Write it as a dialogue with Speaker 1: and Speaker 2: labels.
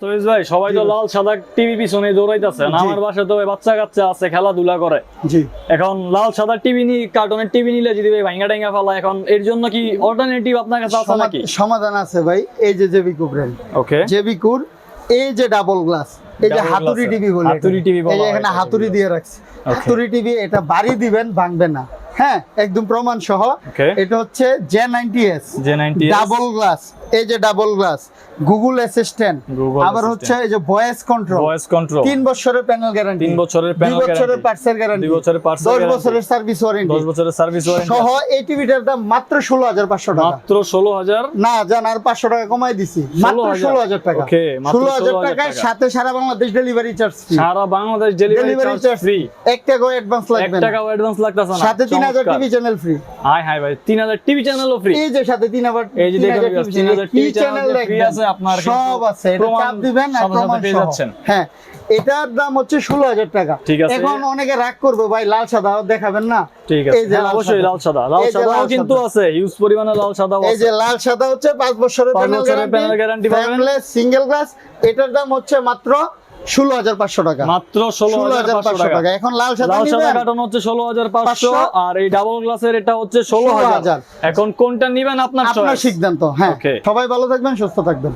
Speaker 1: তৈজ ভাই সবাই তো লাল সাদা টিভি পিছনে দৌড়াইতেছে, আমার বাসায় তো বাচ্চা কাচ্চা আছে খেলাধুলা করে।
Speaker 2: জি,
Speaker 1: এখন লাল সাদা টিভি নি কার্টুনের টিভি নিলে যদি ভাই ভাঙা টাঙ্গা ফেলা, এখন এর জন্য কি অল্টারনেটিভ আপনার কাছে আছে নাকি?
Speaker 2: সমাধান আছে ভাই। এই যে জেবিকু ব্র্যান্ড,
Speaker 1: ওকে,
Speaker 2: জেবিকুর এই যে ডাবল গ্লাস, এই যে
Speaker 1: Double
Speaker 2: হাতুড়ি
Speaker 1: glass-এর।
Speaker 2: টিভি বলে,
Speaker 1: হাতুড়ি TV বলা
Speaker 2: এই যে
Speaker 1: হয়
Speaker 2: এখানে
Speaker 1: এটাকে।
Speaker 2: হাতুড়ি দিয়ে রাখছি, হাতুড়ি টিভি, এটা বাড়ি দিবেন ভাঙবে না, হ্যাঁ একদম প্রমাণ সহ।
Speaker 1: Okay.
Speaker 2: এটা হচ্ছে J90S
Speaker 1: J90S
Speaker 2: ডাবল গ্লাস, এই যে double glass, Google assistant,
Speaker 1: Google
Speaker 2: আবার হচ্ছে এই যে ভয়েস কন্ট্রোল,
Speaker 1: ভয়েস কন্ট্রোল,
Speaker 2: 3 বছরের প্যানেল গ্যারান্টি,
Speaker 1: 3 বছরের
Speaker 2: 2
Speaker 1: প্যানেল
Speaker 2: বছরের
Speaker 1: গ্যারান্টি,
Speaker 2: পার্টসের গ্যারান্টি,
Speaker 1: 2 বছরের parts এর
Speaker 2: 10
Speaker 1: guarantee,
Speaker 2: বছরের সার্ভিস ওয়ারেন্টি
Speaker 1: 10 বছরের সার্ভিস ওয়ারেন্টি
Speaker 2: সহ। এই টিভিটার দাম মাত্র 16,500 টাকা।
Speaker 1: মাত্র 16,000।
Speaker 2: না জান, আর 500 টাকা কমাই দিছি, মাত্র 16,000 টাকা।
Speaker 1: ওকে, মাত্র
Speaker 2: 16,000
Speaker 1: 16,000
Speaker 2: টাকায়
Speaker 1: টাকা।
Speaker 2: সাথে সারা বাংলাদেশ ডেলিভারি চার্জ ফ্রি।
Speaker 1: সারা বাংলাদেশ ডেলিভারি চার্জ ফ্রি,
Speaker 2: 1 টাকাও অ্যাডভান্স
Speaker 1: 1
Speaker 2: লাগবে না,
Speaker 1: টাকাও অ্যাডভান্স লাগতাছে না,
Speaker 2: সাথে 3000 TV channel free.
Speaker 1: High high ভাই, 3000 টিভি চ্যানেলও ফ্রি।
Speaker 2: এই যে সাথে 3000,
Speaker 1: এই যে দেখেন 3000 টিভি চ্যানেল ফ্রি আছে আপনার,
Speaker 2: সব আছে, এটা চাপ দিবেন আর প্রমাণ
Speaker 1: পেয়ে
Speaker 2: সহ।
Speaker 1: যাচ্ছেন।
Speaker 2: হ্যাঁ, এটার দাম হচ্ছে 16,000 টাকা।
Speaker 1: ঠিক আছে।
Speaker 2: এখন অনেকে রাগ করবে, ভাই লাল সাদা দেখাবেন না?
Speaker 1: ঠিক আছে,
Speaker 2: এই যে
Speaker 1: হ্যাঁ,
Speaker 2: লাল
Speaker 1: অবশ্যই
Speaker 2: সাদা।
Speaker 1: লাল সাদা, লাল
Speaker 2: এই যে
Speaker 1: সাদাও
Speaker 2: লাল
Speaker 1: কিন্তু
Speaker 2: সাদা।
Speaker 1: আছে, হিউজ পরিমাণে লাল সাদা
Speaker 2: এই
Speaker 1: আছে।
Speaker 2: যে লাল সাদা হচ্ছে 5 বছরের
Speaker 1: 5
Speaker 2: প্যানেল
Speaker 1: বছরের panel guarantee
Speaker 2: গ্যারান্টি,
Speaker 1: পাবেন।
Speaker 2: Frameless single glass. এটার দাম হচ্ছে মাত্র 16,500 টাকা।
Speaker 1: মাত্র 16,500 টাকা।
Speaker 2: এখন লাল সাদা
Speaker 1: লাল সাদা
Speaker 2: নিবেন,
Speaker 1: কার্টন হচ্ছে 16,500,
Speaker 2: 500,
Speaker 1: আর এই ডাবল গ্লাসের এটা হচ্ছে 16,000।
Speaker 2: 16,000
Speaker 1: এখন কোনটা নিবেন আপনার
Speaker 2: আপনার
Speaker 1: চয়েস।
Speaker 2: সিদ্ধান্ত। হ্যাঁ,
Speaker 1: Okay.
Speaker 2: সবাই ভালো থাকবেন, সুস্থ থাকবেন।